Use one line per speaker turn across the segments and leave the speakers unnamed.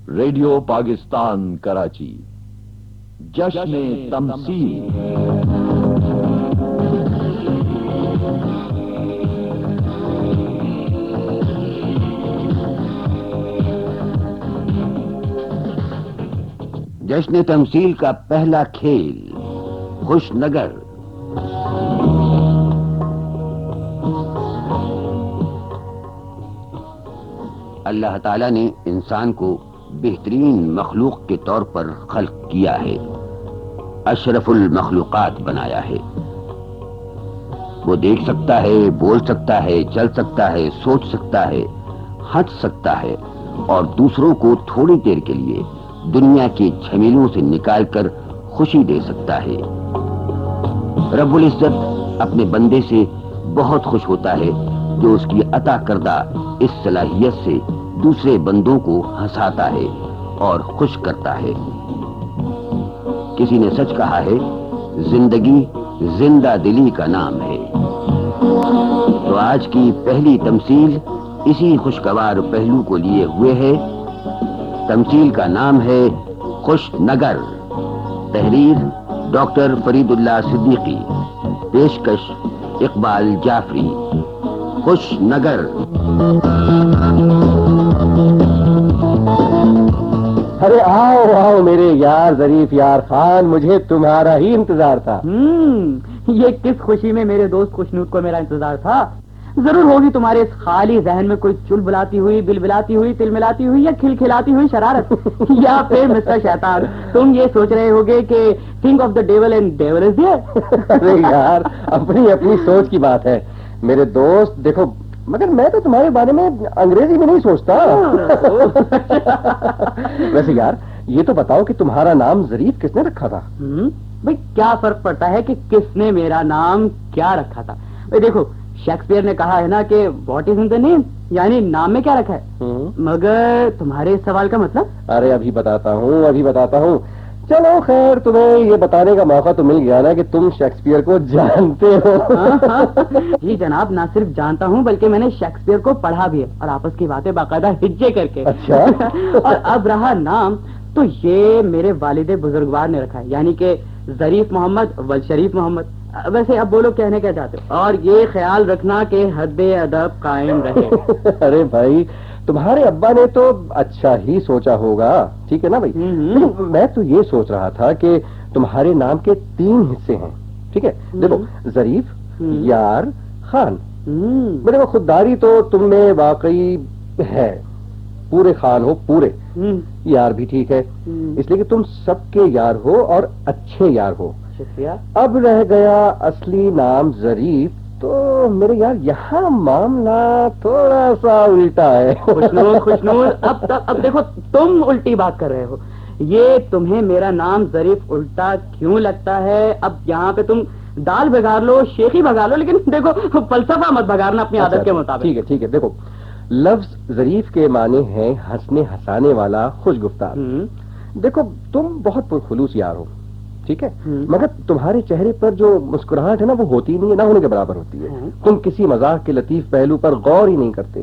Radio Pakistan Karachi جشن تمثیل۔
جشن تمثیل کا پہلا کھیل خوش نگر۔ اللہ تعالیٰ نے انسان کو بہترین مخلوق کے طور پر خلق کیا ہے، اشرف المخلوقات بنایا ہے۔ وہ دیکھ سکتا ہے، بول سکتا ہے، چل سکتا ہے، سوچ سکتا ہے، ہنس سکتا ہے اور دوسروں کو تھوڑی دیر کے لیے دنیا کے جھمیلوں سے نکال کر خوشی دے سکتا ہے۔ رب العزت اپنے بندے سے بہت خوش ہوتا ہے جو اس کی عطا کردہ اس صلاحیت سے دوسرے بندوں کو ہنساتا ہے اور خوش کرتا ہے۔ کسی نے سچ کہا ہے، زندگی زندہ دلی کا نام ہے۔ تو آج کی پہلی تمثیل اسی خوشگوار پہلو کو لیے ہوئے ہے۔ تمثیل کا نام ہے خوش نگر۔ تحریر ڈاکٹر فرید اللہ صدیقی، پیشکش اقبال جعفری۔ خوش نگر۔
ارے آؤ آؤ میرے یار ظریف یار خان، مجھے تمہارا ہی انتظار تھا۔
یہ کس خوشی میں میرے دوست خوشنود کو میرا انتظار تھا؟ ضرور ہوگی تمہارے اس خالی ذہن میں کوئی چل بلاتی ہوئی، بل بلاتی ہوئی، تل ملاتی ہوئی یا کھل کھلاتی ہوئی شرارت، یا پھر مسٹر شیطان تم یہ سوچ رہے ہوگے کہ think of the devil and devil is there.
ارے یار اپنی اپنی سوچ کی بات ہے میرے دوست، دیکھو مگر میں تو تمہارے بارے میں انگریزی میں نہیں سوچتا۔ ویسے یار یہ تو بتاؤ کہ تمہارا نام ظریف کس نے رکھا تھا؟
بھئی کیا فرق پڑتا ہے کہ کس نے میرا نام کیا رکھا تھا؟ بھئی دیکھو شیکسپیئر نے کہا ہے نا کہ واٹ از ان دا نیم، یعنی نام میں کیا رکھا ہے۔ مگر تمہارے اس سوال کا مطلب؟
ارے ابھی بتاتا ہوں۔ چلو خیر، تمہیں یہ بتانے کا موقع تو مل گیا نا کہ تم شیکسپیئر کو جانتے ہو۔
جی جناب، نہ صرف جانتا ہوں بلکہ میں نے شیکسپیئر کو پڑھا بھی ہے اور آپس کی باتیں باقاعدہ ہجے کر کے۔
اچھا۔
اور اب رہا نام تو یہ میرے والد بزرگوار نے رکھا ہے، یعنی کہ ظریف محمد والشریف محمد۔ ویسے اب بولو کہنے کیا چاہتے ہو، اور یہ خیال رکھنا کہ حد ادب قائم رہے۔
ارے بھائی تمہارے ابا نے تو اچھا ہی سوچا ہوگا، ٹھیک ہے نا بھائی؟ میں تو یہ سوچ رہا تھا کہ تمہارے نام کے 3 حصے ہیں، ٹھیک ہے؟ دیکھو ظریف، یار، خان۔ میرے کو خودداری تو تم میں واقعی ہے، پورے خان ہو پورے، یار بھی ٹھیک ہے، اس لیے کہ تم سب کے یار ہو اور اچھے یار ہو۔
شکریہ۔
اب رہ گیا اصلی نام ظریف، تو میرے یار یہاں معاملہ تھوڑا سا الٹا ہے۔
خوشنود اب دیکھو تم الٹی بات کر رہے ہو۔ یہ تمہیں میرا نام ظریف الٹا کیوں لگتا ہے؟ اب یہاں پہ تم دال بگار لو، شیخی بگار لو، لیکن دیکھو فلسفہ مت بگارنا اپنی عادت کے مطابق۔
ٹھیک ہے، دیکھو لفظ ظریف کے معنی ہے ہنسنے ہنسانے والا، خوش گفتار۔ دیکھو تم بہت پرخلوص یار ہو، ٹھیک ہے، مگر تمہارے چہرے پر جو مسکراہٹ ہے نا وہ ہوتی نہیں ہے، نہ ہونے کے برابر ہوتی ہے۔ تم کسی مزاح کے لطیف پہلو پر غور ہی نہیں کرتے۔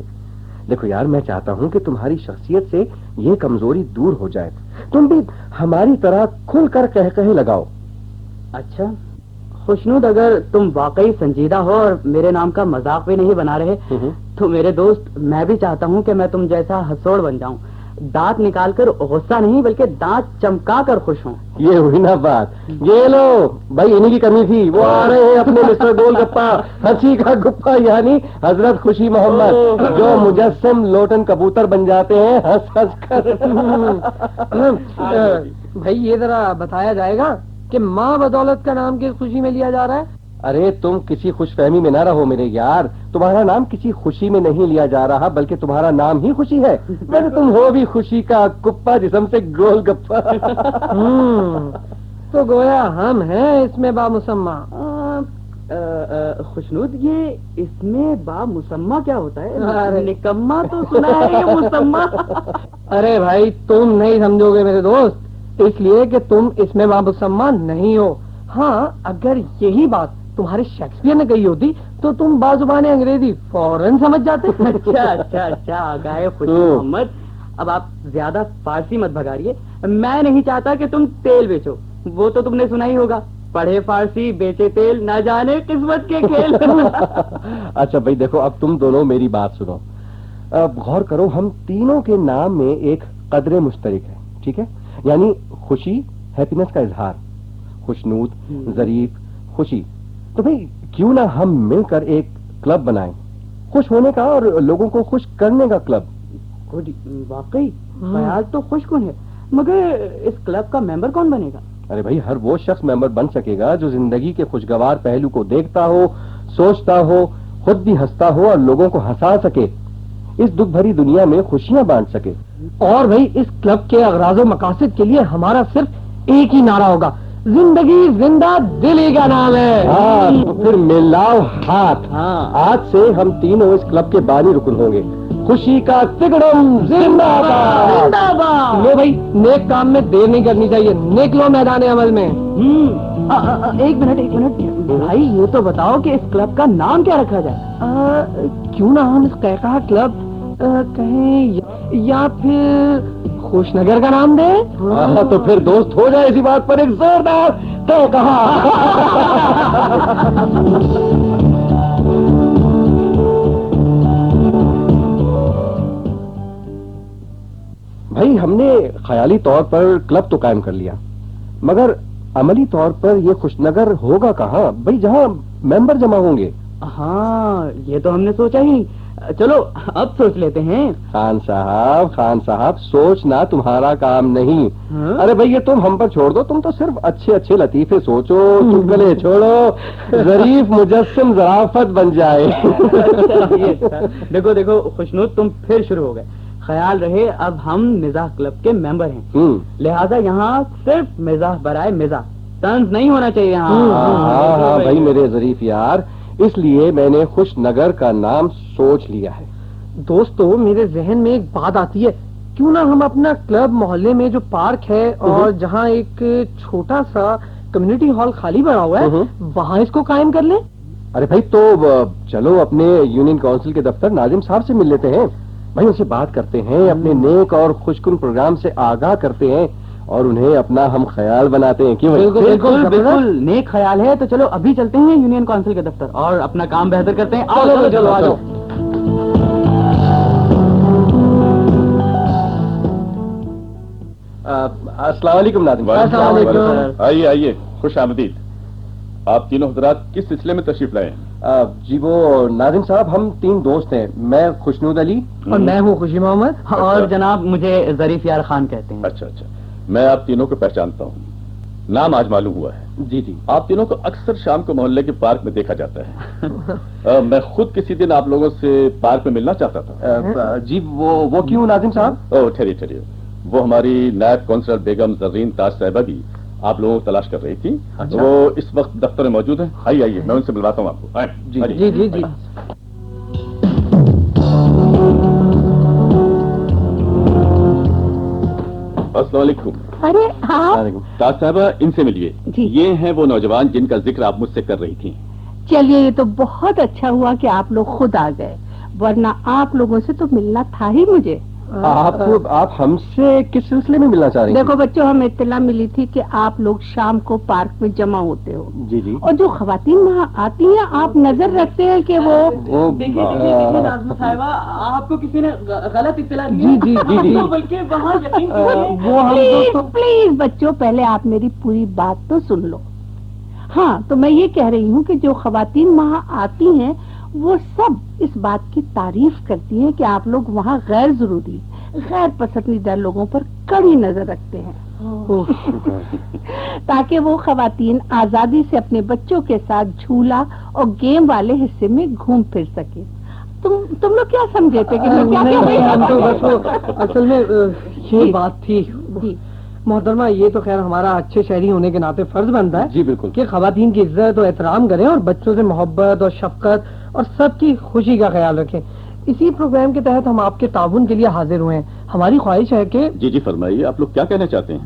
دیکھو یار میں چاہتا ہوں کہ تمہاری شخصیت سے یہ کمزوری دور ہو جائے، تم بھی ہماری طرح کھل کر کہے لگاؤ۔
اچھا خوشنود، اگر تم واقعی سنجیدہ ہو اور میرے نام کا مذاق بھی نہیں بنا رہے تو میرے دوست میں بھی چاہتا ہوں کہ میں تم جیسا ہسوڑ بن جاؤں، دانت نکال کر غصہ نہیں بلکہ دانت چمکا کر خوش ہوں۔
یہ ہوئی نا بات، یہ لو بھائی انہی کی کمی تھی، وہ آ رہے ہیں اپنے مسٹر گول گپا ہنسی کا گپا، یعنی حضرت خوشی محمد، جو مجسم لوٹن کبوتر بن جاتے ہیں ہنس ہنس کر۔
بھائی یہ ذرا بتایا جائے گا کہ ماں بدولت کا نام کس خوشی میں لیا جا رہا ہے؟
ارے تم کسی خوش فہمی میں نہ رہو میرے یار، تمہارا نام کسی خوشی میں نہیں لیا جا رہا بلکہ تمہارا نام ہی خوشی ہے۔ ویسے تم ہو بھی خوشی کا کپا جسم سے گول گپا۔
تو گویا ہم ہیں اس میں با مسمہ۔
خوشنود یہ اس میں با مسمہ کیا ہوتا ہے؟ نکما تو سنا ہے یہ مسمہ۔
ارے بھائی تم نہیں سمجھو گے میرے دوست، اس لیے کہ تم اس میں با مسمہ نہیں ہو۔ ہاں اگر یہی بات تمہارے شیکسپیئر نے کہی ہوتی تو تم بازبان انگریزی فوراً سمجھ جاتے۔
اچھا آگاہ خوشی محمد، اب آپ زیادہ فارسی مت بھگاریے. میں نہیں چاہتا کہ تم تیل بیچو, وہ تو تم نے سنا ہی ہوگا, پڑھے فارسی بیچے تیل, نہ جانے قسمت کے کھیل.
اچھا بھائی دیکھو, اب تم دونوں میری بات سنو, اب غور کرو, ہم تینوں کے نام میں ایک قدر مشترک ہے, ٹھیک ہے, یعنی خوشی, ہیپینس کا اظہار, خوشنود, ظریف, خوشی. تو بھئی کیوں نہ ہم مل کر ایک کلب بنائیں, خوش ہونے کا اور لوگوں کو خوش کرنے کا کلب.
واقعی خیال تو خوش کن ہے, مگر اس کلب کا ممبر کون بنے گا؟
ارے بھائی, ہر وہ شخص ممبر بن سکے گا جو زندگی کے خوشگوار پہلو کو دیکھتا ہو, سوچتا ہو, خود بھی ہنستا ہو اور لوگوں کو ہنسا سکے, اس دکھ بھری دنیا میں خوشیاں بانٹ سکے.
اور بھائی اس کلب کے اغراض و مقاصد کے لیے ہمارا صرف ایک ہی نعرہ ہوگا, زندگی زندہ دل ہی کا نام ہے.
ہاں, تو پھر ملاؤ ہاتھ. آج سے ہم تینوں اس کلب کے بانی رکن ہوں گے. خوشی کا تگڑم زندہ باد.
لو بھائی, نیک کام میں دیر نہیں کرنی چاہیے, نکلو میدان عمل میں.
ایک منٹ بھائی, یہ تو بتاؤ کہ اس کلب کا نام کیا رکھا جائے؟
کیوں نہ ہم اس قہقہ کلب کہیں, یا پھر خوش نگر کا نام دیں؟
تو پھر دوست ہو جائے اسی بات پر ایک زوردار تو کہا. بھائی ہم نے خیالی طور پر کلب تو قائم کر لیا, مگر عملی طور پر یہ خوش نگر ہوگا کہاں بھائی, جہاں ممبر جمع ہوں گے.
ہاں, یہ تو ہم نے سوچا ہی نہیں. چلو اب سوچ لیتے ہیں.
خان صاحب سوچنا تمہارا کام نہیں. ارے بھئی یہ تم ہم پر چھوڑ دو, تم تو صرف اچھے اچھے لطیفے سوچو, چٹکلے چھوڑو, ظریف مجسم ظرافت بن جائے.
دیکھو خوشنود, تم پھر شروع ہو گئے. خیال رہے اب ہم مزاح کلب کے ممبر ہیں, لہذا یہاں صرف مزاح برائے مزاح, طنز نہیں ہونا چاہیے یہاں.
ہاں بھائی میرے ظریف یار, اس لیے میں نے خوش نگر کا نام سوچ لیا ہے.
دوستو, میرے ذہن میں ایک بات آتی ہے, کیوں نہ ہم اپنا کلب محلے میں جو پارک ہے اور جہاں ایک چھوٹا سا کمیونٹی ہال خالی پڑا ہوا ہے, وہاں اس کو قائم کر لیں.
ارے بھائی تو چلو اپنے یونین کونسل کے دفتر ناظم صاحب سے مل لیتے ہیں بھائی, ان سے بات کرتے ہیں, اپنے نیک اور خوشکن پروگرام سے آگاہ کرتے ہیں اور انہیں اپنا ہم خیال بناتے ہیں. کیوں؟
بالکل نیک خیال ہے. تو چلو ابھی چلتے ہیں یونین کونسل کے دفتر اور اپنا کام بہتر کرتے ہیں.
چلو آ جاؤ.
السلام علیکم ناظم.
السلام علیکم.
آئیے خوش آمدید. آپ تینوں حضرات کس سلسلے میں تشریف لائے ہیں؟
جی وہ ناظم صاحب, ہم 3 دوست ہیں, میں خوشنود علی
اور میں ہوں خوشی محمد,
اور جناب مجھے ظریف یار خان کہتے ہیں.
اچھا, میں آپ تینوں کو پہچانتا ہوں, نام آج معلوم ہوا ہے.
جی,
آپ تینوں کو اکثر شام کو محلے کے پارک میں دیکھا جاتا ہے. میں خود کسی دن آپ لوگوں سے پارک میں ملنا چاہتا تھا.
جی وہ کیوں ناظم صاحب؟
ٹھہریے, وہ ہماری نائب کونسلر بیگم زرین تاج صاحبہ بھی آپ لوگوں کو تلاش کر رہی تھی. وہ اس وقت دفتر میں موجود ہیں. آئیے میں ان سے ملواتا ہوں آپ کو.
جی.
السلام علیکم.
ارے ہاں,
تاج صاحبہ ان سے ملیے. یہ ہیں وہ نوجوان جن کا ذکر آپ مجھ سے کر رہی تھیں.
چلیے یہ تو بہت اچھا ہوا کہ آپ لوگ خود آ گئے, ورنہ آپ لوگوں سے تو ملنا تھا ہی مجھے.
آپ ہم سے کس سلسلے میں ملنا چاہ رہی ہیں؟
دیکھو بچوں, ہمیں اطلاع ملی تھی کہ آپ لوگ شام کو پارک میں جمع ہوتے ہو.
جی.
اور جو خواتین وہاں آتی ہیں, آپ نظر رکھتے ہیں کہ وہ
ناظمہ صاحبہ, آپ کو کسی نے غلط اطلاع دی.
جی,
بلکہ وہاں
پلیز بچوں, پہلے آپ میری پوری بات تو سن لو. ہاں, تو میں یہ کہہ رہی ہوں کہ جو خواتین وہاں آتی ہیں وہ سب اس بات کی تعریف کرتی ہیں کہ آپ لوگ وہاں غیر ضروری, غیر پسندیدہ لوگوں پر کڑی نظر رکھتے ہیں, تاکہ وہ خواتین آزادی سے اپنے بچوں کے ساتھ جھولا اور گیم والے حصے میں گھوم پھر سکیں. تم لوگ کیا سمجھے تھے کہ میں کیا کہہ رہی ہوں؟
اصل میں یہ بات تھی محترمہ, یہ تو خیر ہمارا اچھے شہری ہونے کے ناطے فرض بنتا ہے.
جی بالکل,
کہ خواتین کی عزت اور احترام کریں اور بچوں سے محبت اور شفقت اور سب کی خوشی کا خیال رکھیں. اسی پروگرام کے تحت ہم آپ کے تعاون کے لیے حاضر ہوئے ہیں. ہماری خواہش ہے کہ
جی فرمائیے, آپ لوگ کیا کہنا چاہتے ہیں؟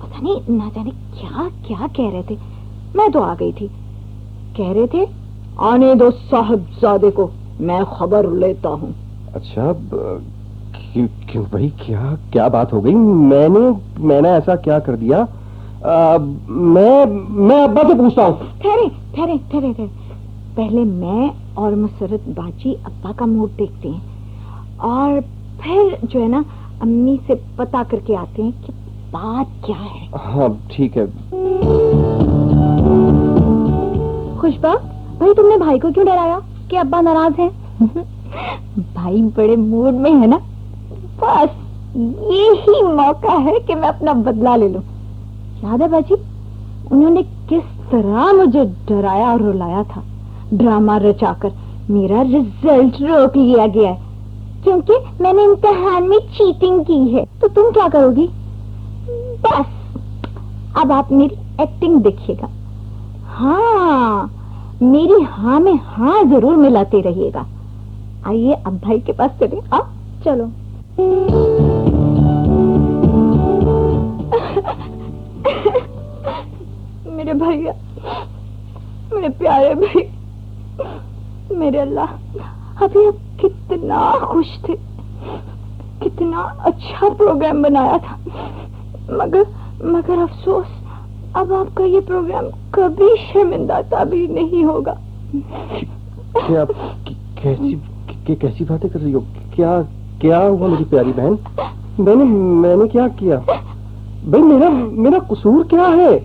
پتہ نہیں نہ جانے کیا کیا کہہ رہے تھے. میں تو آ گئی تھی. کہہ رہے تھے آنے دو صاحبزادے کو, میں خبر لیتا ہوں.
اچھا کیوں بھائی, کیا بات ہو گئی؟ میں نے ایسا کیا کر دیا؟ میں ابا سے پوچھتا ہوں.
ٹھہرے. پہلے میں اور مسرت باجی ابا کا موڈ دیکھتے ہیں اور پھر جو ہے نا امی سے پتا کر کے آتے ہیں کہ بات کیا ہے.
ہاں ٹھیک ہے.
خوشبا بھائی, تم نے بھائی کو کیوں ڈرایا کہ ابا ناراض ہیں؟ بھائی بڑے موڈ میں ہے نا, بس یہی موقع ہے کہ میں اپنا بدلہ لے لوں. یاد ہے باجی انہوں نے کس طرح مجھے ڈرایا اور رلایا تھا. ڈرامہ رچا کر میرا رزلٹ روک لیا گیا ہے کیونکہ میں نے امتحان میں چیٹنگ کی ہے. تو تم کیا کرو گی؟ بس اب آپ میری ایکٹنگ دیکھیے گا. ہاں میری ہاں میں ہاں ضرور ملاتے رہیے گا. آئیے اب بھائی کے پاس چلیں. اب چلو. میرے بھیا, میرے پیارے بھائی, میرے اللہ, ابھی اب کتنا خوش تھے, کتنا اچھا پروگرام بنایا تھا, مگر افسوس اب آپ کا یہ پروگرام کبھی شرمندہ تعبیر نہیں ہوگا.
کیسی باتیں کر رہی ہو؟ کیا ہوا میری پیاری بہن؟ میں نے کیا کیا بھائی؟ میرا قصور کیا ہے؟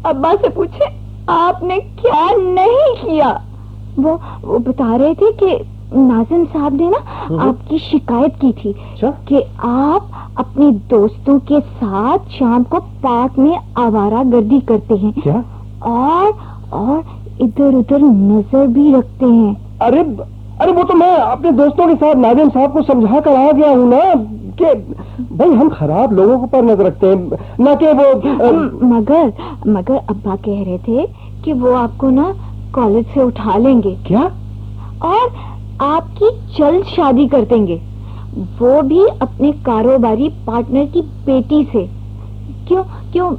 ابا سے پوچھے آپ نے کیا نہیں کیا. وہ بتا رہے تھے کہ ناظم صاحب نے نا آپ کی شکایت کی تھی کہ آپ اپنے دوستوں کے ساتھ شام کو پارک میں آوارہ گردی کرتے ہیں.
کیا؟
اور ادھر ادھر نظر بھی رکھتے ہیں.
ارے وہ تو میں اپنے دوستوں کے ساتھ ناظم صاحب کو سمجھا کر آ گیا ہوں نا کہ بھائی ہم خراب لوگوں پر نظر رکھتے ہیں, نہ کہ وہ
مگر ابا کہہ رہے تھے کہ وہ آپ کو نا کالج سے اٹھا لیں گے.
کیا؟
اور آپ کی جلد شادی کر دیں گے, وہ بھی اپنے کاروباری پارٹنر کی بیٹی سے. کیوں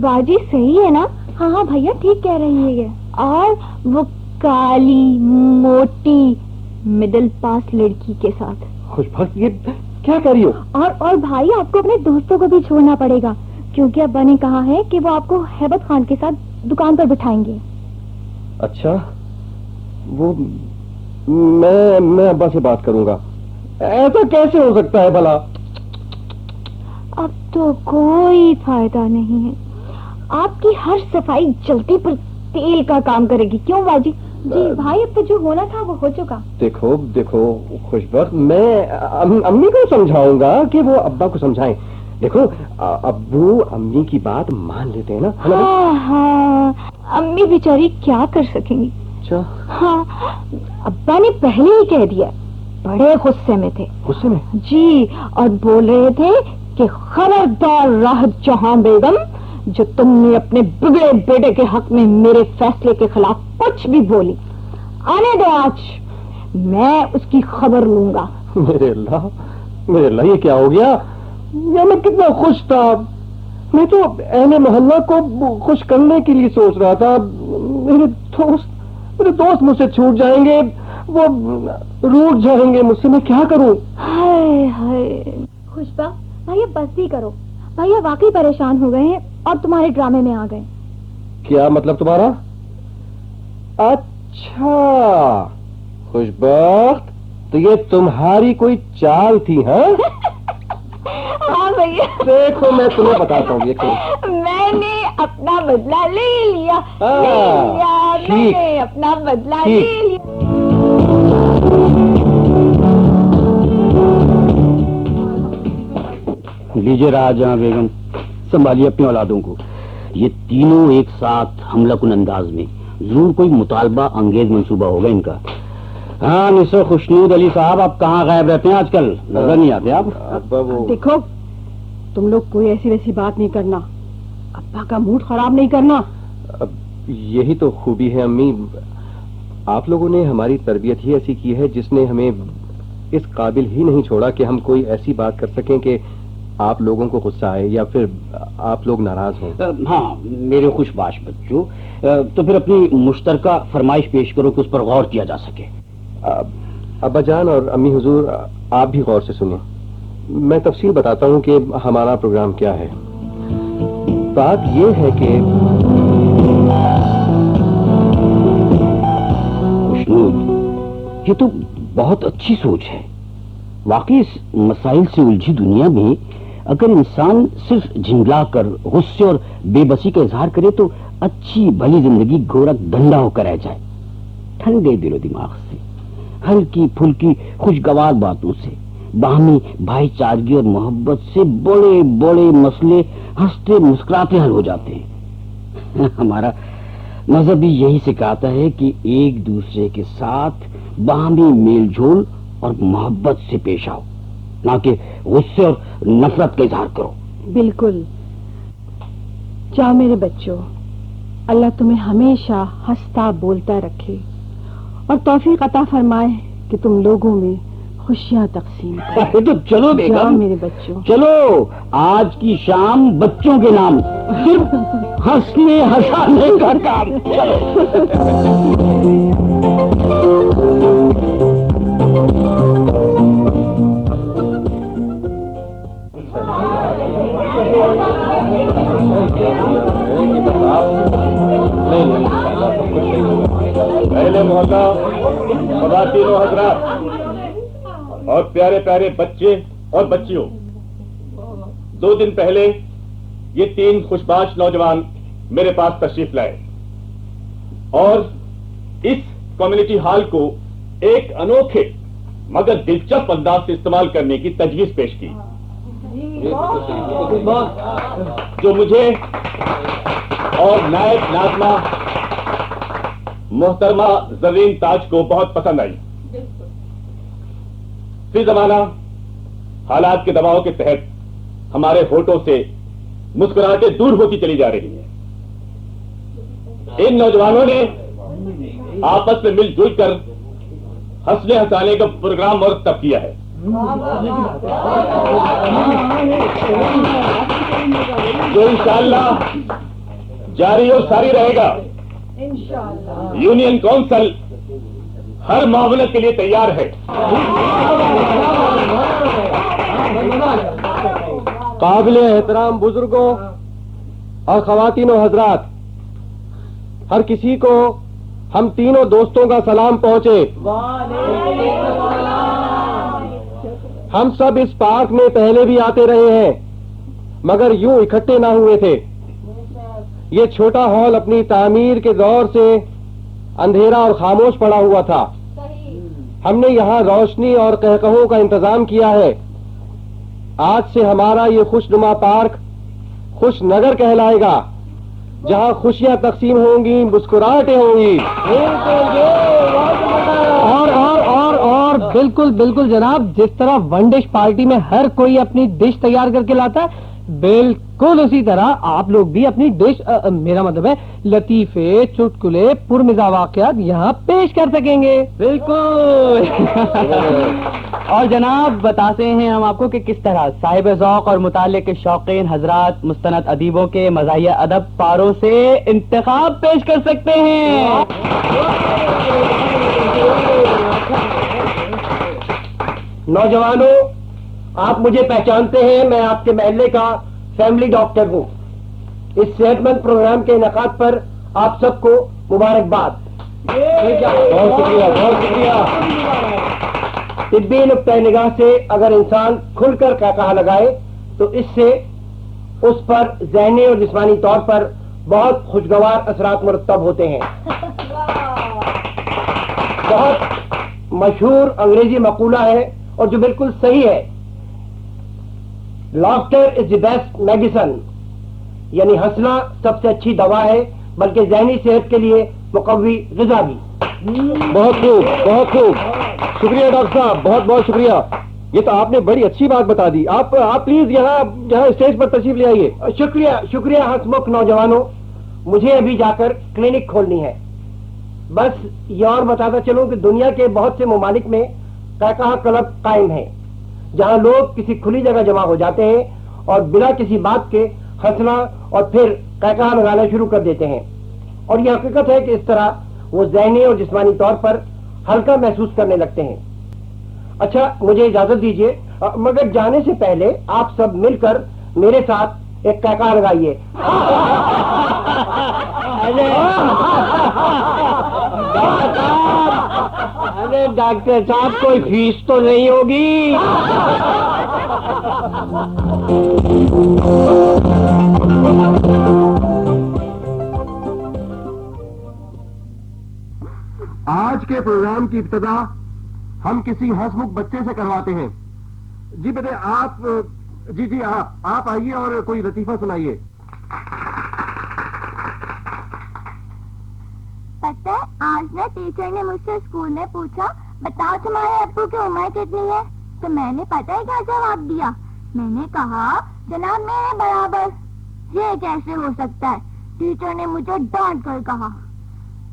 باجی صحیح ہے نا؟ ہاں بھیا ٹھیک کہہ رہی ہے. اور وہ کالی موٹی مڈل پاس لڑکی کے ساتھ.
خوش بخت یہ کیا کر رہی ہو؟
اور بھائی آپ کو اپنے دوستوں کو بھی چھوڑنا پڑے گا کیونکہ ابا نے کہا ہے کہ وہ آپ کو ہیبت خان کے ساتھ دکان پر بٹھائیں گے.
اچھا وہ میں ابا سے بات کروں گا. ایسا کیسے ہو سکتا ہے بھلا؟
اب تو کوئی فائدہ نہیں ہے, آپ کی ہر صفائی جلدی پر تیل کا کام کرے گی. کیوں باجی؟ جی بھائی اب تو جو ہونا تھا وہ ہو چکا.
دیکھو خوش بخت, میں امی کو سمجھاؤں گا کہ وہ ابا کو سمجھائیں. دیکھو ابو امی کی بات مان لیتے ہیں نا.
ہاں امی بیچاری کیا کر سکیں گی.
اچھا
ہاں ابا نے پہلے ہی کہہ دیا, بڑے غصے میں تھے.
غصے میں؟
جی, اور بول رہے تھے کہ خبردار راحت جہاں بیگم, جو تم نے اپنے بگڑے بیٹے کے حق میں میرے فیصلے کے خلاف کچھ بھی بولی, آنے دو آج میں اس کی خبر لوں گا.
میرے اللہ یہ کیا ہو گیا؟ میں کتنا خوش تھا, میں تو اہل محلہ کو خوش کرنے کے لیے سوچ رہا تھا. میرے دوست مجھ سے چھوٹ جائیں گے, وہ روٹ جائیں گے مجھ سے, میں کیا کروں؟
ہائے خوشبا بھیا بس بھی کرو, بھیا واقعی پریشان ہو گئے ہیں اور تمہارے ڈرامے میں آ گئے.
کیا مطلب تمہارا؟ اچھا خوش بخت, تو یہ تمہاری کوئی چال تھی؟ ہاں
ہاں بھیا
دیکھو میں تمہیں بتاتا ہوں,
میں نے اپنا بدلہ لے لیا. میں نے اپنا بدلہ لے لیا.
لیجیے راجہاں بیگم, سنبھالیے اپنی اولادوں کو. یہ تینوں ایک ساتھ حملہ کن انداز میں ضرور کوئی مطالبہ انگیز منصوبہ ہوگا ان کا. ہاں مسٹر خوشنود علی صاحب, آپ کہاں غائب رہتے ہیں آج کل؟ نظر نہیں آتے آپ.
دیکھو تم لوگ کوئی ایسی ویسی بات نہیں کرنا, ابا کا موڈ خراب نہیں کرنا.
یہی تو خوبی ہے امی, آپ لوگوں نے ہماری تربیت ہی ایسی کی ہے جس نے ہمیں اس قابل ہی نہیں چھوڑا کہ ہم کوئی ایسی بات کر سکیں کہ آپ لوگوں کو غصہ آئے یا پھر آپ لوگ ناراض ہوں.
ہاں میرے خوش باش بچوں، تو پھر اپنی مشترکہ فرمائش پیش کرو کہ اس پر غور کیا جا سکے.
ابا جان اور امی حضور، آپ بھی غور سے سنیں. میں تفصیل بتاتا ہوں کہ ہمارا پروگرام کیا ہے. بات یہ ہے کہ
خوشنود، یہ تو بہت اچھی سوچ ہے. واقعی اس مسائل سے الجھی دنیا میں اگر انسان صرف جھنجلا کر غصے اور بے بسی کا اظہار کرے تو اچھی بھلی زندگی گورکھ ڈنڈا ہو کر رہ جائے. ٹھنڈے دل و دماغ سے، ہلکی پھلکی خوشگوار باتوں سے، باہمی بھائی چارگی اور محبت سے بڑے بڑے مسئلے ہنستے مسکراتے حل ہو جاتے ہیں. ہمارا مذہب بھی یہی سکھاتا ہے کہ ایک دوسرے کے ساتھ باہمی میل جول اور محبت سے پیش آؤ، نہ کہ غصے اور نفرت کا اظہار کرو.
بالکل. جاؤ میرے بچوں، اللہ تمہیں ہمیشہ ہنستا بولتا رکھے اور توفیق عطا فرمائے کہ تم لوگوں میں خوشیاں تقسیم کرو.
تو چلو
جاؤ
بیگم،
میرے بچوں.
چلو آج کی شام بچوں کے نام صرف ہنسنے ہنسانے کا کام.
پہلے محلہ خواتین و حضرات اور پیارے پیارے بچے اور بچیوں، 2 دن پہلے یہ 3 خوشباش نوجوان میرے پاس تشریف لائے اور اس کمیونٹی ہال کو ایک انوکھے مگر دلچسپ انداز سے استعمال کرنے کی تجویز پیش کی، جو مجھے اور نائب ناظمہ محترمہ زرین تاج کو بہت پسند آئی. فی زمانہ حالات کے دباؤ کے تحت ہمارے ہونٹوں سے مسکراہٹیں دور ہوتی چلی جا رہی ہیں. ان نوجوانوں نے آپس میں مل جل کر ہنسنے ہنسانے کا پروگرام مرتب کیا ہے جو انشاءاللہ جاری اور ساری رہے گا. یونین کونسل ہر معاونت کے لیے تیار ہے.
قابل احترام بزرگوں اور خواتین و حضرات، ہر کسی کو ہم تینوں دوستوں کا سلام پہنچے. ہم سب اس پارک میں پہلے بھی آتے رہے ہیں مگر یوں اکٹھے نہ ہوئے تھے. یہ چھوٹا ہال اپنی تعمیر کے دور سے اندھیرا اور خاموش پڑا ہوا تھا. ہم نے یہاں روشنی اور قہقہوں کا انتظام کیا ہے. آج سے ہمارا یہ خوش نما پارک خوش نگر کہلائے گا، جہاں خوشیاں تقسیم ہوں گی، مسکراہٹیں ہوں گی.
اور بالکل بالکل جناب، جس طرح ون ڈش پارٹی میں ہر کوئی اپنی ڈش تیار کر کے لاتا ہے، بالکل اسی طرح آپ لوگ بھی اپنی ڈش، میرا مطلب ہے لطیفے، چٹکلے، پرمزہ واقعات یہاں پیش کر سکیں گے.
بالکل. اور جناب بتاتے ہیں ہم آپ کو کہ کس طرح صاحب ذوق اور مطالعے کے شوقین حضرات مستند ادیبوں کے مزاحیہ ادب پاروں سے انتخاب پیش کر سکتے ہیں.
نوجوانوں، آپ مجھے پہچانتے ہیں، میں آپ کے محلے کا فیملی ڈاکٹر ہوں. اس صحت مند پروگرام کے انعقاد پر آپ سب کو مبارکباد. بہت شکریہ، بہت شکریہ. طبی نقطۂ نگاہ سے اگر انسان کھل کر کہا لگائے تو اس سے اس پر ذہنی اور جسمانی طور پر بہت خوشگوار اثرات مرتب ہوتے ہیں. بہت مشہور انگریزی مقولہ ہے اور جو بالکل صحیح ہے، laughter is the best medicine, یعنی ہنسنا سب سے اچھی دوا ہے، بلکہ ذہنی صحت کے لیے مقوی غذا بھی. بہت خوب، بہت خوب. شکریہ ڈاکٹر صاحب، بہت بہت شکریہ. یہ تو آپ نے بڑی اچھی بات بتا دی. آپ پلیز یہاں اسٹیج پر تشریف لے آئیے. شکریہ شکریہ. ہنسمکھ نوجوانوں، مجھے ابھی جا کر کلینک کھولنی ہے. بس یہ اور بتاتا چلوں کہ دنیا کے بہت سے ممالک میں کہا کلب قائم ہے، جہاں لوگ کسی کھلی جگہ جمع ہو جاتے ہیں
اور بنا کسی بات کے ہنسنا اور پھر قہقہا لگانا شروع کر دیتے ہیں، اور یہ حقیقت ہے کہ اس طرح وہ ذہنی اور جسمانی طور پر ہلکا محسوس کرنے لگتے ہیں۔ اچھا مجھے اجازت دیجیے، مگر جانے سے پہلے آپ سب مل کر میرے ساتھ ایک قہقہا لگائیے۔
ارے ڈاکٹر صاحب کوئی فیس تو نہیں ہوگی؟
آج کے پروگرام کی ابتدا ہم کسی ہنسمکھ بچے سے کرواتے ہیں۔ جی بیٹے آپ، جی آپ آئیے اور کوئی لطیفہ سنائیے۔
پتہ ہے آج نا ٹیچر نے مجھ سے اسکول میں پوچھا بتاؤ تمہارے ابو کی عمر کتنی ہے، تو میں نے پتہ ہے کیا جواب دیا؟ میں نے کہا جناب میرے برابر۔ یہ کیسے ہو سکتا ہے؟ ٹیچر نے مجھے ڈانٹ کر کہا۔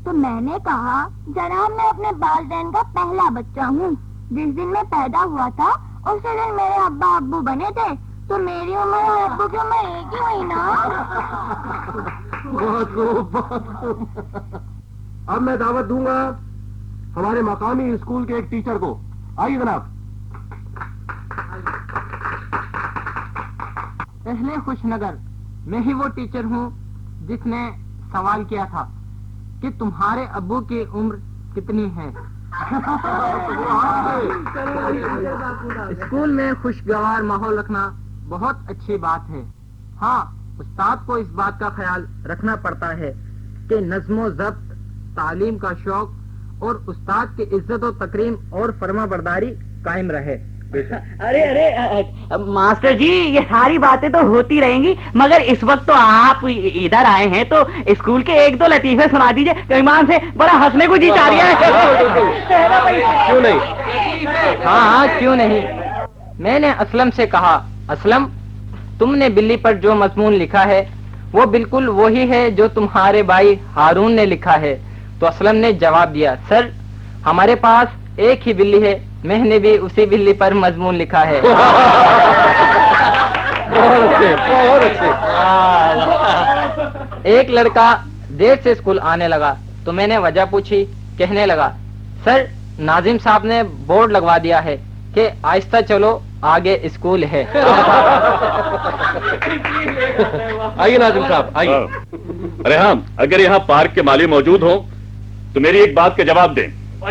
تو میں نے کہا جناب میں اپنے والدین کا پہلا بچہ ہوں، جس دن میں پیدا ہوا تھا اسی دن میرے ابا ابو بنے تھے، تو میری عمر اور ابو کی عمر ایک ہی ہوئی نا۔
بہت خوب، بہت خوب۔ اب میں دعوت دوں گا ہمارے مقامی اسکول کے ایک ٹیچر کو۔ آئیے جناب۔
پہلے خوش نگر میں ہی وہ ٹیچر ہوں جس نے سوال کیا تھا کہ تمہارے ابو کی عمر کتنی ہے۔ اسکول میں خوشگوار ماحول رکھنا بہت اچھی بات ہے۔ ہاں استاد کو اس بات کا خیال رکھنا پڑتا ہے کہ نظم و ضبط، تعلیم کا شوق اور استاد کی عزت و تکریم اور فرما برداری قائم رہے۔
ارے ماسٹر جی یہ ساری باتیں تو ہوتی رہیں گی، مگر اس وقت تو آپ ادھر آئے ہیں تو اسکول کے ایک دو لطیفے سنا دیجئے، ایمان سے بڑا ہنسنے کو جی چاہ رہی ہے۔
کیوں نہیں؟
ہاں کیوں نہیں۔ میں نے اسلم سے کہا اسلم تم نے بلی پر جو مضمون لکھا ہے وہ بالکل وہی ہے جو تمہارے بھائی ہارون نے لکھا ہے۔ تو اسلم نے جواب دیا سر ہمارے پاس ایک ہی بلی ہے، میں نے بھی اسی بلی پر مضمون لکھا ہے۔ ایک لڑکا دیر سے اسکول آنے لگا تو میں نے وجہ پوچھی، کہنے لگا سر ناظم صاحب نے بورڈ لگوا دیا ہے کہ آہستہ چلو آگے اسکول ہے۔
آئیے ناظم صاحب آئیے۔
ارے ہاں اگر یہاں پارک کے مالی موجود ہوں تو میری ایک بات کا جواب دیں۔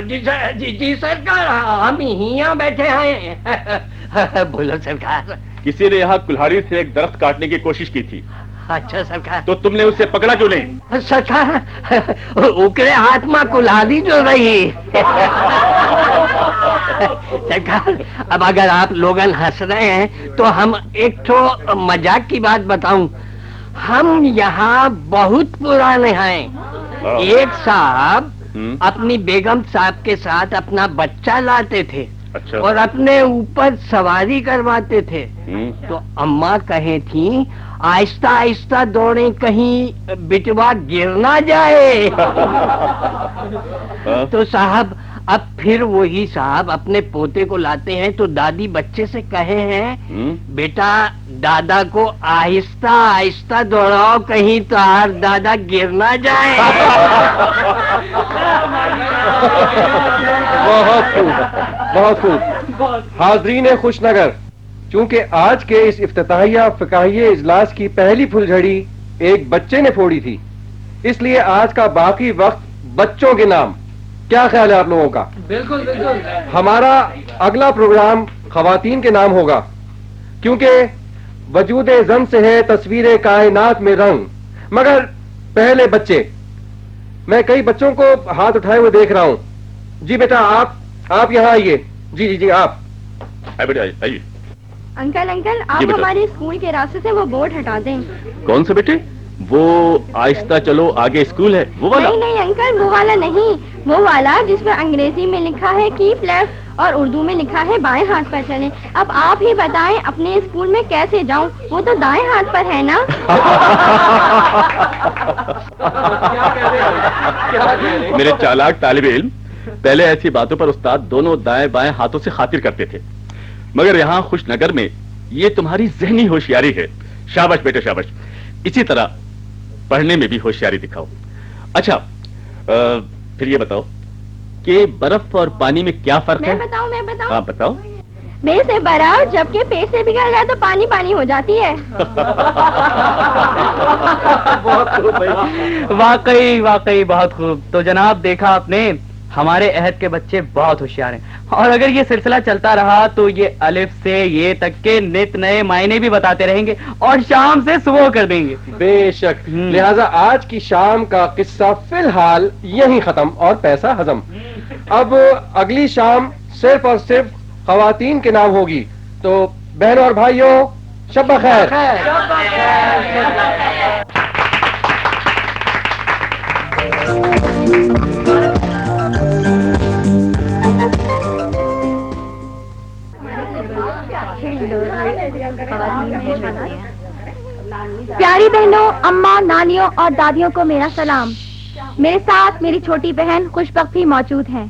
جی سرکار ہم یہاں بیٹھے ہیں۔ بولو سرکار۔
کسی نے یہاں کلہاڑی سے ایک درخت کاٹنے کی کوشش کی تھی،
اچھا سرکار۔
تو تم نے اسے پکڑا کیوں نہیں؟
سرکار اکڑے ہاتھ میں کلہاڑی جو رہی۔ سرکار اب اگر آپ لوگ ہنس رہے ہیں تو ہم ایک تو مذاق کی بات بتاؤں، ہم یہاں بہت پرانے ہیں۔ ایک صاحب اپنی بیگم صاحب کے ساتھ اپنا بچہ لاتے تھے اور اپنے اوپر سواری کرواتے تھے، تو اماں کہیں تھیں آہستہ آہستہ دوڑیں کہیں بٹوا گر نہ جائے۔ تو صاحب اب پھر وہی صاحب اپنے پوتے کو لاتے ہیں تو دادی بچے سے کہے ہیں بیٹا دادا کو آہستہ آہستہ دوڑاؤ کہیں تمہار دادا گر نہ جائے۔
بہت خوب، بہت خوب۔ حاضرین خوش نگر، چونکہ آج کے اس افتتاحیہ فقاہی اجلاس کی پہلی پھل جھڑی ایک بچے نے پھوڑی تھی، اس لیے آج کا باقی وقت بچوں کے نام۔ کیا خیال ہے آپ لوگوں کا؟
بالکل بالکل۔
ہمارا اگلا پروگرام خواتین کے نام ہوگا، کیونکہ وجود زن سے ہے تصویر کائنات میں رنگ، مگر پہلے بچے۔ میں کئی بچوں کو ہاتھ اٹھائے ہوئے دیکھ رہا ہوں۔ جی بیٹا آپ یہاں آئیے۔ جی آپ
آئیے۔
انکل آپ ہمارے اسکول کے راستے سے وہ بورڈ ہٹا دیں۔
کون سے بیٹے؟ وہ آہستہ چلو آگے اسکول ہے وہ والا؟
نہیں انکل وہ والا نہیں، وہ والا جس میں انگریزی میں لکھا ہے کیپ لیفٹ اور اردو میں لکھا ہے بائیں ہاتھ پر چلیں۔ اب آپ ہی بتائیں اپنے اسکول میں کیسے جاؤں، وہ تو دائیں ہاتھ پر ہے نا۔
میرے چالاک طالب علم، پہلے ایسی باتوں پر استاد دونوں دائیں بائیں ہاتھوں سے خاطر کرتے تھے، مگر یہاں خوش نگر میں یہ تمہاری ذہنی ہوشیاری ہے. شاباش بیٹے شاباش. اسی طرح پڑھنے میں بھی ہوشیاری دکھاؤ. اچھا پھر یہ بتاؤ کہ برف اور پانی میں کیا فرق ہے؟
میں بتاؤں
ہاں بتاؤ.
بے سے برف جبکہ پے سے بگڑ جائے تو پانی پانی ہو جاتی ہے.
واقعی واقعی بہت خوب. تو جناب دیکھا آپ نے, ہمارے عہد کے بچے بہت ہوشیار ہیں, اور اگر یہ سلسلہ چلتا رہا تو یہ الف سے یہ تک کے نت نئے معنی بھی بتاتے رہیں گے اور شام سے صبح کر دیں گے.
بے شک. لہذا آج کی شام کا قصہ فی الحال یہیں ختم اور پیسہ ہضم. اب اگلی شام صرف اور صرف خواتین کے نام ہوگی. تو بہنوں اور بھائیوں, شب بخیر.
پیاری بہنوں, اماں, نانیوں اور دادیوں کو میرا سلام. میرے ساتھ میری چھوٹی بہن خوشبخت بھی موجود ہیں.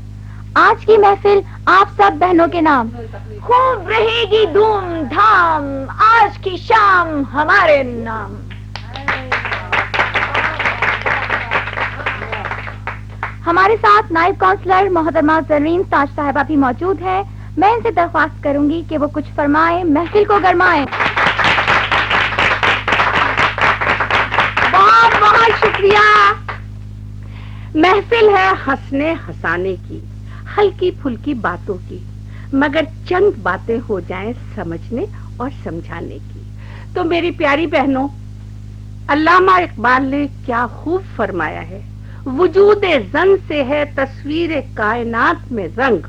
آج کی محفل آپ سب بہنوں کے نام. خوب رہے گی دھوم دھام, آج کی شام ہمارے نام. ہمارے ساتھ نائب کونسلر محترمہ زرین تاج صاحبہ بھی موجود ہے. میں ان سے درخواست کروں گی کہ وہ کچھ فرمائیں, محفل کو گرمائیں.
بہت بہت شکریہ. محفل ہے ہنسنے ہنسانے کی, ہلکی پھلکی باتوں کی, مگر چند باتیں ہو جائیں سمجھنے اور سمجھانے کی. تو میری پیاری بہنوں, علامہ اقبال نے کیا خوب فرمایا ہے, وجود زن سے ہے تصویر کائنات میں رنگ,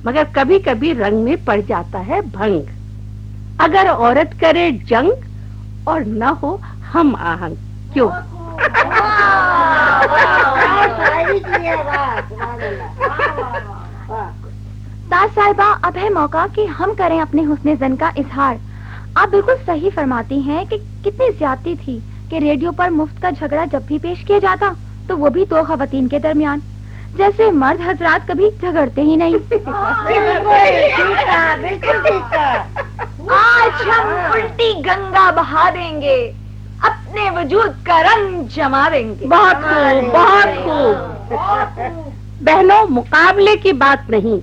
مگر کبھی کبھی رنگ میں پڑ جاتا ہے بھنگ. اگر عورت کرے جنگ اور نہ ہو ہم آہنگ, کیوں؟
تاج صاحبہ, اب ہے موقع کہ ہم کریں اپنے حسن زن کا اظہار. آپ بالکل صحیح فرماتی ہیں کہ کتنی زیادتی تھی کہ ریڈیو پر مفت کا جھگڑا جب بھی پیش کیا جاتا تو وہ بھی دو خواتین کے درمیان, جیسے مرد حضرات کبھی جھگڑتے ہی نہیں. آج ہم الٹی گنگا بہا دیں گے, اپنے وجود کا رنگ جما دیں گے.
بہت خوب, بہت خوب. بہنوں, مقابلے کی بات نہیں,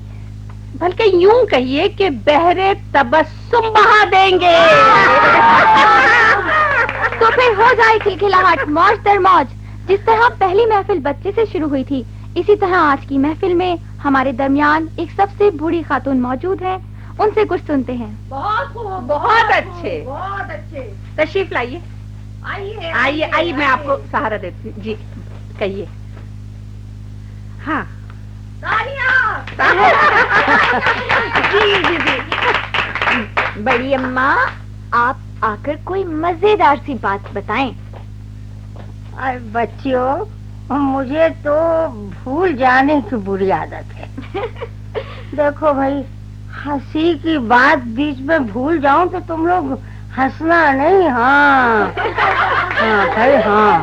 بلکہ یوں کہیے کہ بہرے تبسم بہا دیں گے.
تو پھر ہو جائے کھلکھلاہٹ, موج در موج. جس طرح پہلی محفل بچے سے شروع ہوئی تھی, اسی طرح آج کی محفل میں ہمارے درمیان ایک سب سے بوڑھی خاتون موجود ہے. ان سے کچھ سنتے ہیں.
بہت خوب, بہت اچھے, بہت اچھے. تشریف لائیے, آئیے آئیے, میں آپ کو سہارا دیتی ہوں. جی کہیے. ہاں
جی جی جی. بڑی اماں, آپ آ کر کوئی مزیدار سی بات بتائیں.
بچیوں, مجھے تو بھول جانے کی بری عادت ہے. دیکھو بھائی, ہنسی کی بات بیچ میں بھول جاؤں تو تم لوگ ہنسنا نہیں. ہاں ہاں بھائی, ہاں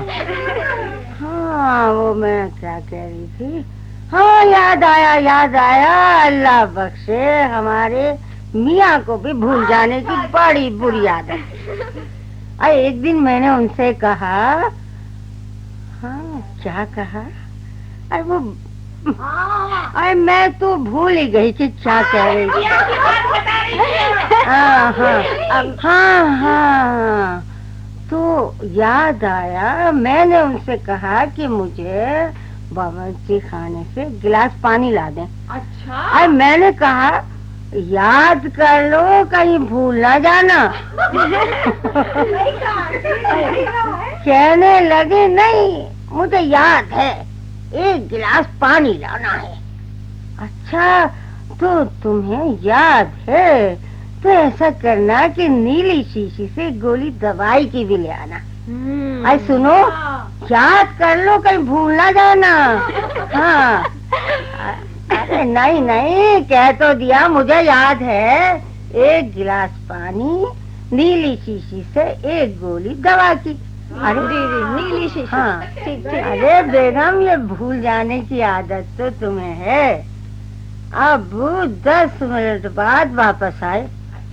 ہاں, وہ میں کیا کہہ رہی تھی. ہاں یاد آیا. اللہ بخشے, ہمارے میاں کو بھی بھول جانے کی بڑی بری عادت ہے. ایک دن میں نے ان سے کہا, ہاں کیا کہا, وہ میں تو بھول ہی گئی کہ کیا کہہ رہی تھی. ہاں, تو یاد آیا, میں نے ان سے کہا کہ مجھے باورچی خانے سے گلاس پانی لا دیں. اچھا. میں نے کہا یاد کر لو, کہیں بھول نہ جانا. کہنے لگے نہیں, مجھے یاد ہے, ایک گلاس پانی لانا ہے. اچھا, تو تمہیں یاد ہے, تو ایسا کرنا کہ نیلی شیشی سے گولی دوائی کی بھی لے آنا. سنو, یاد کر لو, کہیں بھول نہ جانا. ہاں. ارے نہیں, کہہ تو دیا, مجھے یاد ہے. ایک گلاس پانی, نیلی شیشی سے ایک گولی دوا کی. ارے نیلی شیشی. ہاں. ارے بیگم, یہ بھول جانے کی عادت تو تمہیں ہے. اب 10 منٹ بعد واپس آئے.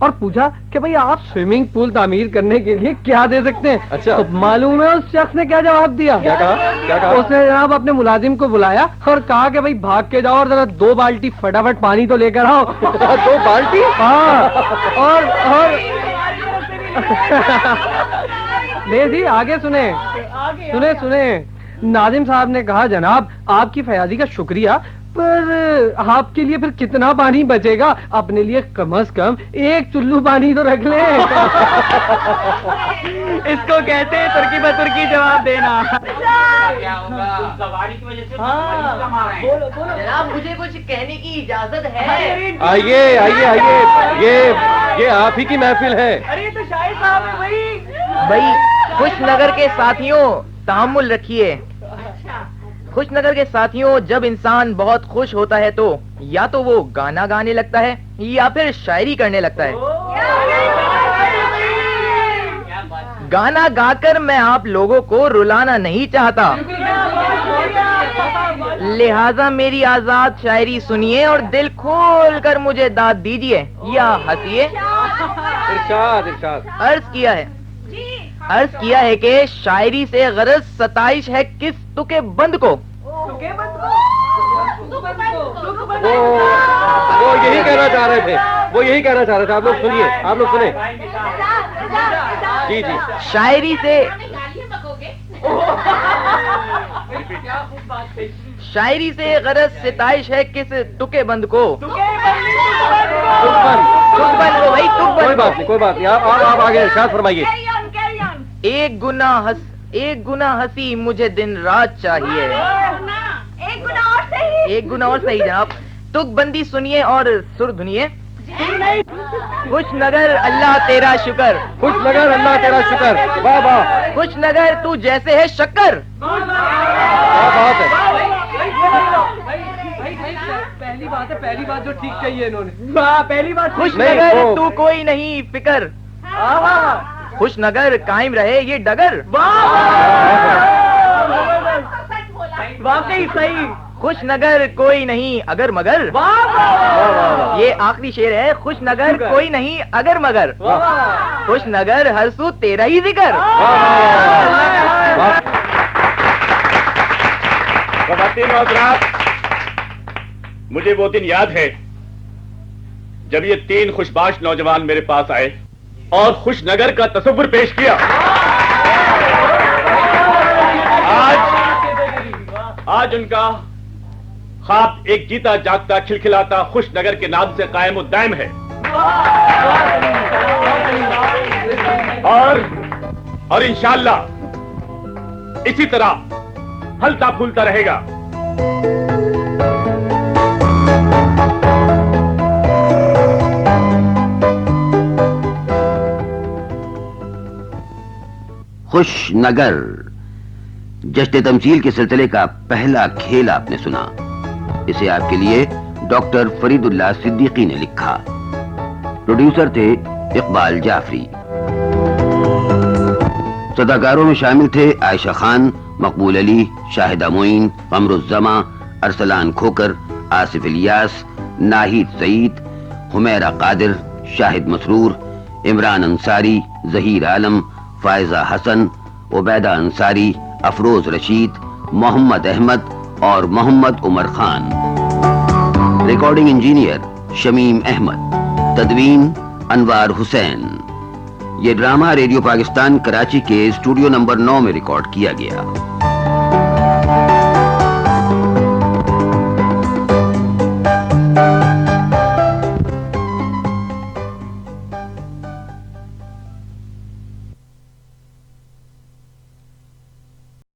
اور پوچھا کہ بھئی آپ سوئمنگ پول تعمیر کرنے کے لیے کیا دے سکتے ہیں.
اچھا.
تو معلوم ہے اس شخص نے کیا جواب دیا؟
کیا کہا؟
اس نے جناب اپنے ملازم کو بلایا اور کہا کہ بھئی بھاگ کے جاؤ اور ذرا 2 بالٹی فٹافٹ پانی تو لے کر آؤ.
2 بالٹی؟
ہاں. اور لے جی آگے سنیں. ناظم صاحب نے کہا جناب آپ کی فیاضی کا شکریہ، پر آپ کے لیے پھر کتنا پانی بچے گا؟ اپنے لیے کم از کم 1 چلو پانی تو رکھ لیں.
اس کو کہتے ہیں ترکی بترکی جواب دینا.
جناب مجھے کچھ کہنے کی اجازت ہے؟
آئیے یہ آپ ہی کی محفل ہے.
ارے تو شاہد صاحب ہے
بھائی خوش نگر کے ساتھیوں تحمل رکھیے. خوش نگر کے ساتھیوں، جب انسان بہت خوش ہوتا ہے تو یا تو وہ گانا گانے لگتا ہے یا پھر شاعری کرنے لگتا ہے. گانا گا کر میں آپ لوگوں کو رلانا نہیں چاہتا، لہذا میری آزاد شاعری سنیے اور دل کھول کر مجھے داد دیجیے یا ہنسیے. عرض کیا ہے کہ شاعری سے غرض ستائش ہے کس تکے بند کو.
وہ یہی کہنا چاہ رہے تھے آپ لوگ سنیں. جی
شاعری سے غرض ستائش ہے کس تکے بند کو.
کوئی بات نہیں آپ آگے ارشاد فرمائیے.
ایک گنا ہنسی مجھے دن رات چاہیے. ایک گنا اور صحیح جناب. تک بندی سنیے اور سر دھنیے. خوش نگر اللہ تیرا شکر.
واہ واہ.
خوش نگر تو جیسے ہے شکر.
پہلی بات جو ٹھیک کہی ہے انہوں نے.
پہلی بات
خوش نگر تو کوئی نہیں فکر. خوش نگر قائم رہے یہ ڈگر.
واقعی صحیح.
خوش نگر کوئی نہیں اگر مگر. یہ آخری شعر ہے. خوش نگر کوئی نہیں اگر مگر. خوش نگر ہر سو تیرا ہی ذکر.
خواتین و حضرات، مجھے وہ دن یاد ہے جب یہ 3 خوشباش نوجوان میرے پاس آئے اور خوش نگر کا تصور پیش کیا. آج ان کا خواب ایک جیتا جاگتا کھلکھلاتا خوش نگر کے نام سے قائم و دائم ہے. اور انشاءاللہ اسی طرح پھلتا پھولتا رہے گا.
خوش نگر جشن تمثیل کے سلسلے کا پہلا کھیل آپ نے سنا. اسے آپ کے لیے ڈاکٹر فرید اللہ صدیقی نے لکھا. پروڈیوسر تھے اقبال جعفری. صداکاروں میں شامل تھے عائشہ خان، مقبول علی، شاہدہ معین، قمر الزما، ارسلان کھوکر، آصف الیاس، ناہید سعید، حمیرہ قادر، شاہد مسرور، عمران انصاری، ظہیر عالم، فائزہ حسن، عبیدہ انصاری، افروز رشید، محمد احمد اور محمد عمر خان. Recording engineer Shamim Ahmed. تدوین انوار حسین. یہ ڈرامہ ریڈیو پاکستان کراچی کے اسٹوڈیو نمبر 9 میں ریکارڈ کیا گیا.